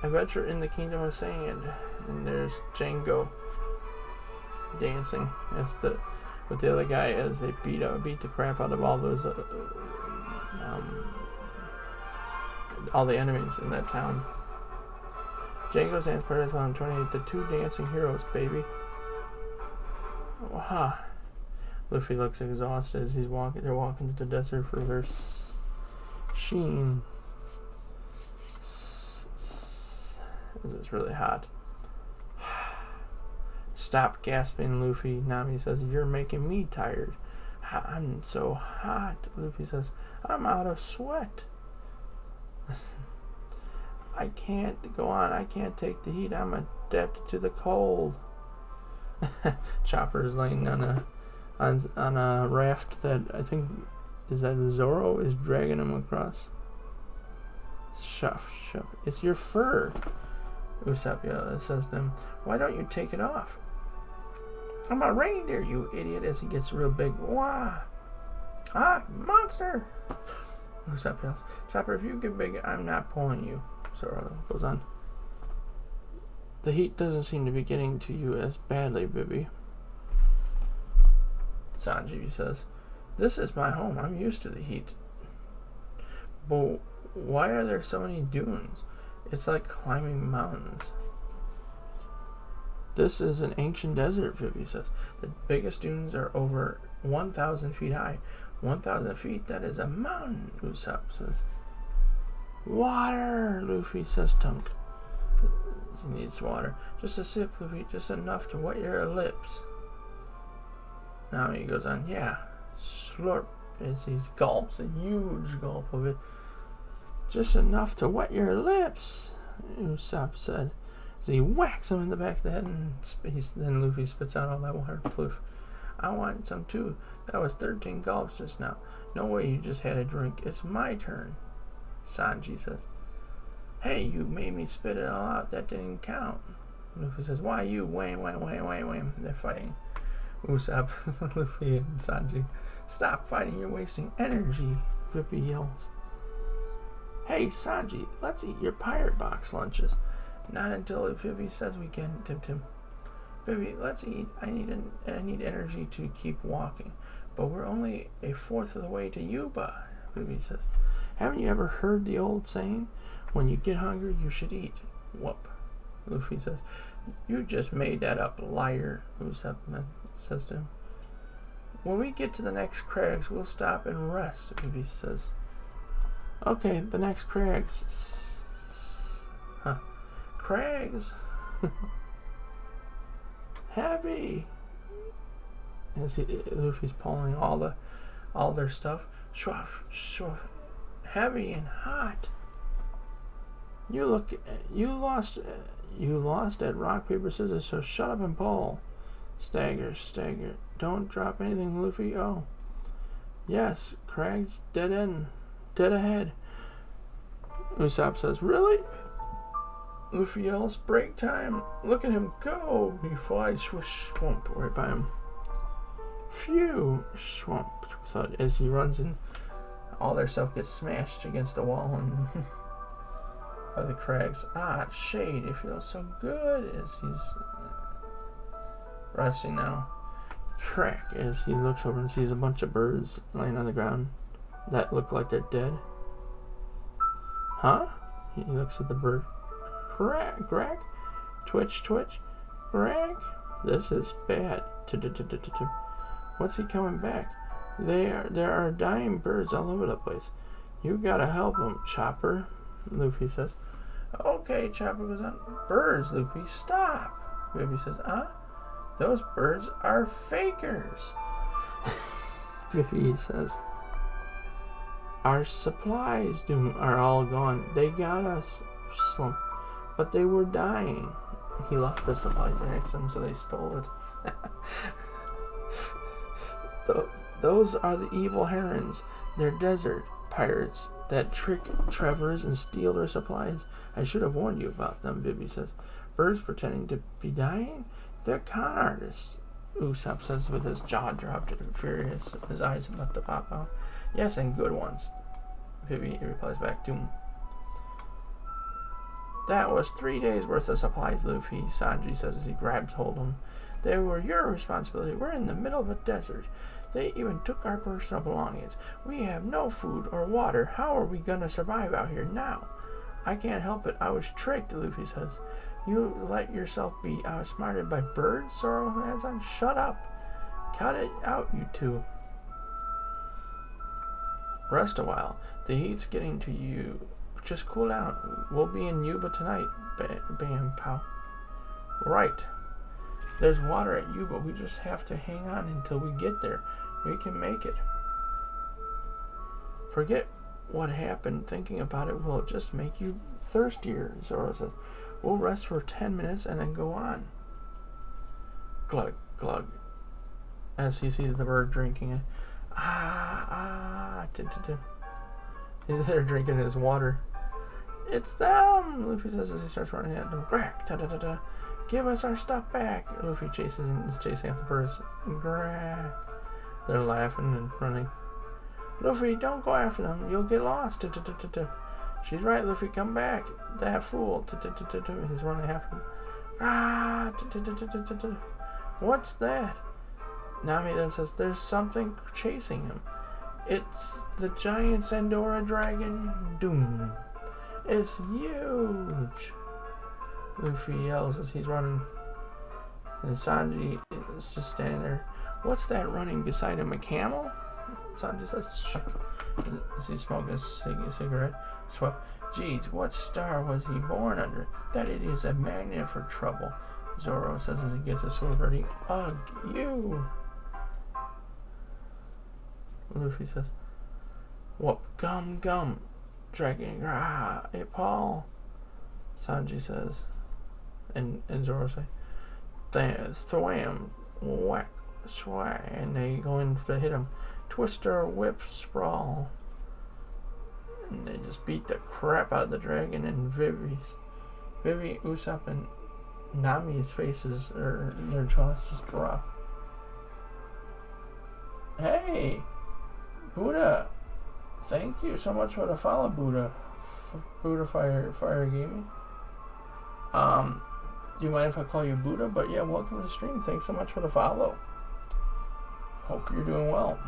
Adventure in the Kingdom of Sand. And there's Django dancing with the other guy as they beat the crap out of all those all the enemies in that town. Django's dance party is 28. The two dancing heroes, baby. Wow. Luffy looks exhausted as they're walking to the desert for their sheen. This is really hot. Stop gasping, Luffy. Nami says, you're making me tired. I'm so hot. Luffy says, I'm out of sweat. I can't go on. I can't take the heat. I'm adapted to the cold. Chopper is laying on a raft that I think is that Zoro is dragging him across. Shuff. It's your fur. Usopp says to him, why don't you take it off? I'm a reindeer, you idiot, as he gets real big. Wah! Ah, monster! Usopp yells, Chopper, if you get big, I'm not pulling you. Zoro goes on. The heat doesn't seem to be getting to you as badly, Bibby. Sanji says, this is my home. I'm used to the heat. But why are there so many dunes? It's like climbing mountains. This is an ancient desert, Vivi says. The biggest dunes are over 1,000 feet high. 1,000 feet, that is a mountain, Usopp says. Water, Luffy says. Tunk. He needs water. Just a sip, Luffy, just enough to wet your lips. Now he goes on, yeah. Slurp as he gulps a huge gulp of it. Just enough to wet your lips, Usopp said. As he whacks him in the back of the head, and then Luffy spits out all that water. Ploof. I want some too. That was 13 gulps just now. No way you just had a drink. It's my turn, Sanji says. Hey, you made me spit it all out. That didn't count. Luffy says, why you? Wham. They're fighting. Usopp, Luffy, and Sanji. Stop fighting. You're wasting energy, Vippy yells. Hey, Sanji, let's eat your pirate box lunches. Not until Vivi says we can, Tim. Vivi, let's eat. I need energy to keep walking. But we're only a fourth of the way to Yuba, Vivi says. Haven't you ever heard the old saying? When you get hungry, you should eat. Whoop, Luffy says. You just made that up, liar, Usopp says to him. When we get to the next crags, we'll stop and rest, Vivi says. Okay, the next crags. Crags. Heavy. As Luffy's pulling all their stuff. Shwoof. Heavy and hot. You lost at rock, paper, scissors, so shut up and pull. Stagger. Don't drop anything, Luffy. Oh. Yes, Crags, dead ahead. Usopp says, really? Luffy yells, break time. Look at him go. He flies, swoosh, swamp, right by him. Phew, swamp, thud, as he runs and all their stuff gets smashed against the wall and by the crags. Ah, shade, it feels so good as he's resting now. Crack, as he looks over and sees a bunch of birds laying on the ground that look like they're dead. Huh? He looks at the bird. Crack. Twitch. Crack. This is bad. What's he coming back? There are dying birds all over the place. You gotta help them, Chopper, Luffy says. Okay, Chopper goes on. Birds, Luffy, stop. Luffy says, those birds are fakers. Luffy says, our supplies are all gone. They got us, Slump. But they were dying. He left the supplies next to them, so they stole it. Those are the evil herons. They're desert pirates that trick travelers and steal their supplies. I should have warned you about them, Vivi says. Birds pretending to be dying? They're con artists, Usopp says with his jaw dropped, furious, his eyes about to pop out. Yes, and good ones, Vivi replies back to him. That was 3 days worth of supplies, Luffy, Sanji says as he grabs hold of him. They were your responsibility. We're in the middle of a desert. They even took our personal belongings. We have no food or water. How are we gonna survive out here now? I can't help it. I was tricked, Luffy says. You let yourself be outsmarted by birds, Zoro adds on. Shut up. Cut it out, you two. Rest a while. The heat's getting to you. Just cool down. We'll be in Yuba tonight, Bam Pow. Right. There's water at Yuba. We just have to hang on until we get there. We can make it. Forget what happened. Thinking about it will just make you thirstier, Zoro says. We'll rest for 10 minutes and then go on. Glug, glug. As he sees the bird drinking it. They're drinking his water. It's them, Luffy says as he starts running at them. Crack, ta-da-da-da. Give us our stuff back. Luffy is chasing after the birds. Crack. They're laughing and running. Luffy, don't go after them. You'll get lost. She's right, Luffy. Come back. That fool. He's running after him. What's that? Nami then says, there's something chasing him. It's the giant Sandora dragon. Doom. It's huge. Luffy yells as he's running. And Sanji is just standing there. What's that running beside him? A camel? Sanji says, shh. As he's smoking a cigarette. Swap. Geez, what star was he born under? That idiot's a magnet for trouble. Zoro says as he gets his sword ready. Ugh, you. Luffy says, whoop, gum, dragon, rah, hey, Paul. Sanji says, and Zoro say, thwam, whack, swag, and they go in to hit him. Twister, whip, sprawl. And they just beat the crap out of the dragon, and Vivi, Usopp, and Nami's faces, or their jaws just drop. Hey! Buddha, thank you so much for the follow, Buddha. Buddha Fire Gaming. Do you mind if I call you Buddha? But yeah, welcome to the stream. Thanks so much for the follow. Hope you're doing well.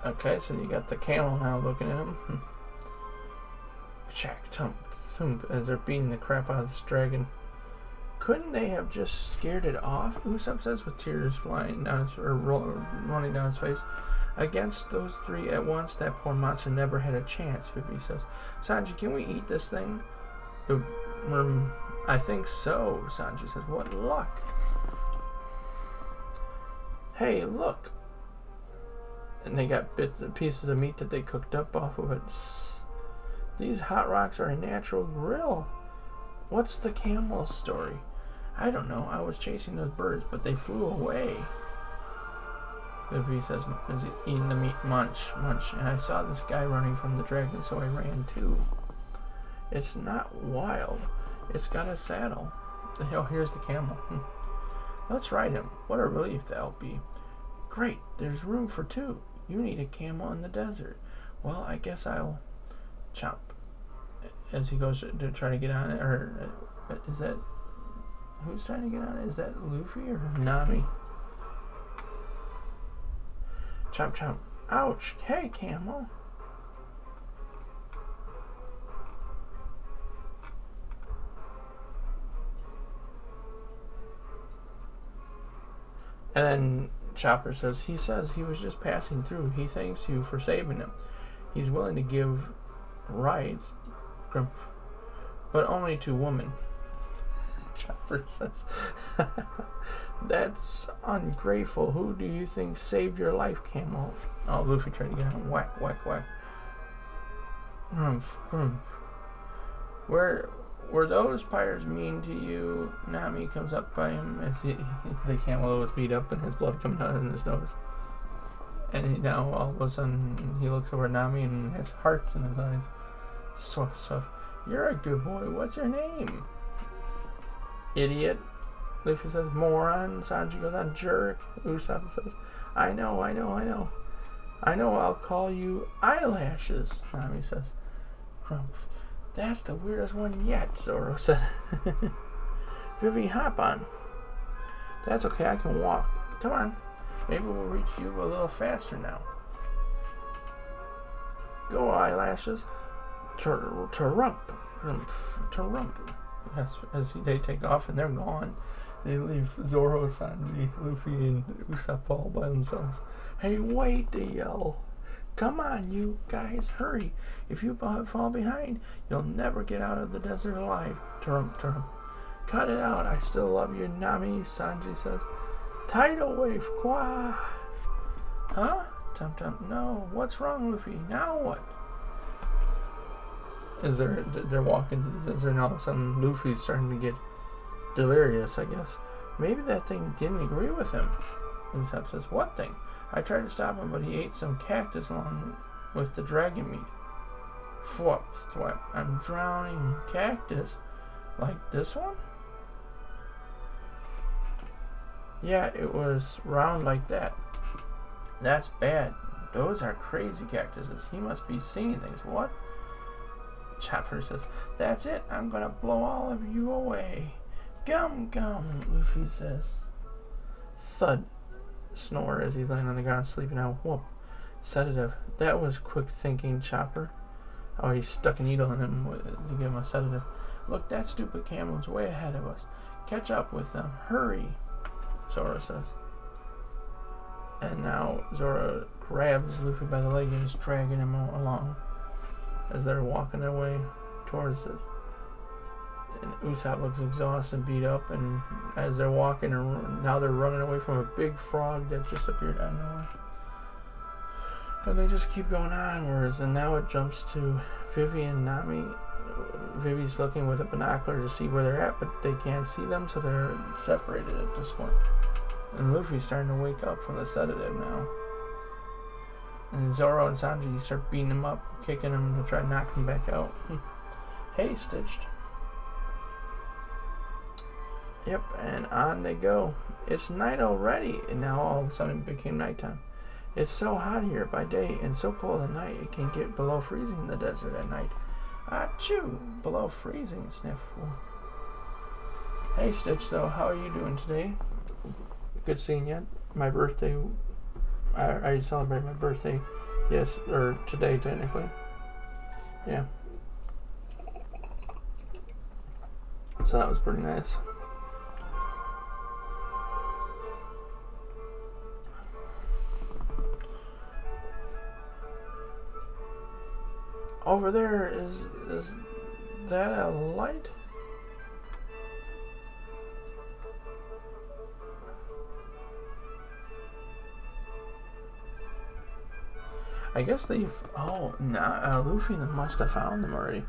Okay, so you got the camel now looking at him. Shack, tump, thump, as they're beating the crap out of this dragon. Couldn't they have just scared it off? Usopp says with tears running down his face. Against those three at once, that poor monster never had a chance, Vivi says. Sanji, can we eat this thing? I think so, Sanji says. What luck. Hey, look. And they got bits and pieces of meat that they cooked up off of it. These hot rocks are a natural grill. What's the camel's story? I don't know. I was chasing those birds, but they flew away. Vivi says as he's eating the meat, munch. And I saw this guy running from the dragon, so I ran too. It's not wild. It's got a saddle. Oh, here's the camel. Let's ride him. What a relief that'll be. Great, there's room for two. You need a camel in the desert. Well, I guess I'll chomp. As he goes to try to get on it, or is that... Who's trying to get on it? Is that Luffy or Nami? Chomp, chomp. Ouch! Hey, camel! And then Chopper says he was just passing through. He thanks you for saving him. He's willing to give rides, grump, but only to women. Chopper says, that's ungrateful. Who do you think saved your life, camel? Oh, Luffy tried to get him. Whack, whack, whack. Grumph, grumph. Were those pirates mean to you? Nami comes up by him as the camel was beat up and his blood coming out in his nose. And now all of a sudden he looks over at Nami and has hearts in his eyes. Swuff, swuff. You're a good boy. What's your name? Idiot. Luffy says, moron. Sanji goes on, jerk. Usopp says, I know. I'll call you eyelashes. Nami says, Grumph. That's the weirdest one yet, Zoro said. Vivi, hop on. That's okay, I can walk. Come on. Maybe we'll reach you a little faster now. Go, eyelashes. Terump. As they take off and they're gone, they leave Zoro, Sanji, Luffy, and Usopp all by themselves. Hey, wait, they yell. Come on, you guys, hurry. If you fall behind, you'll never get out of the desert alive. Terump. Cut it out. I still love you, Nami, Sanji says. Tidal wave, Kwa. Huh? Tum. No. What's wrong, Luffy? Now what? They're walking to the desert and all of a sudden Luffy's starting to get delirious, I guess. Maybe that thing didn't agree with him. Usopp says, what thing? I tried to stop him, but he ate some cactus along with the dragon meat. Thwap. I'm drowning. Cactus? Like this one? Yeah, it was round like that. That's bad. Those are crazy cactuses. He must be seeing things. What? Chopper says, that's it. I'm gonna blow all of you away. Gum, Luffy says. Thud. Snore as he's laying on the ground sleeping out. Whoop. Sedative. That was quick thinking, Chopper. Oh, he stuck a needle in him to give him a sedative. Look, that stupid camel's way ahead of us. Catch up with them. Hurry, Zoro says. And now Zoro grabs Luffy by the leg and is dragging him along as they're walking their way towards it. And Usopp looks exhausted and beat up, and as they're walking, now they're running away from a big frog that just appeared out of nowhere. And they just keep going onwards, and now it jumps to Vivi and Nami. Vivi's looking with a binocular to see where they're at, but they can't see them, so they're separated at this point. And Luffy's starting to wake up from the sedative now. And Zoro and Sanji start beating him up, kicking him to try to knock him back out. Hey, Stitched. Yep, and on they go. It's night already, and now all of a sudden it became nighttime. It's so hot here by day and so cold at night it can get below freezing in the desert at night. Achoo! Below freezing, sniff. Hey, Stitch, though, how are you doing today? Good seeing you. My birthday. I celebrated my birthday. Yes, or today, technically. Yeah. So that was pretty nice. Over there, is that a light? I guess they've... Oh, nah, Luffy must have found them already.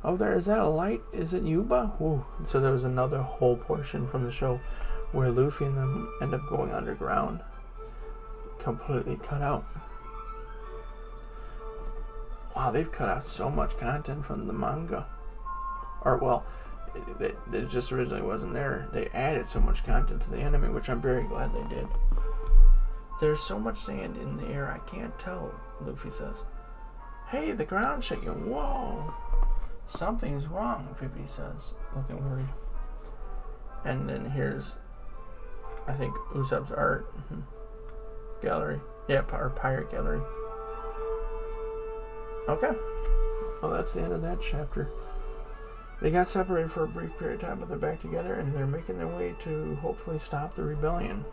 Oh, there, is that a light? Is it Yuba? Ooh. So there was another whole portion from the show where Luffy and them end up going underground. Completely cut out. Wow, they've cut out so much content from the manga. Or, well, it just originally wasn't there. They added so much content to the anime, which I'm very glad they did. There's so much sand in the air, I can't tell, Luffy says. Hey, the ground's shaking. Whoa. Something's wrong, Vivi says, looking worried. And then here's, I think, Usopp's art gallery. Yeah, or pirate gallery. Okay. Well, that's the end of that chapter. They got separated for a brief period of time, but they're back together, and they're making their way to hopefully stop the rebellion.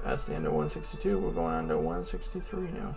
That's the end of 162. We're going on to 163 now.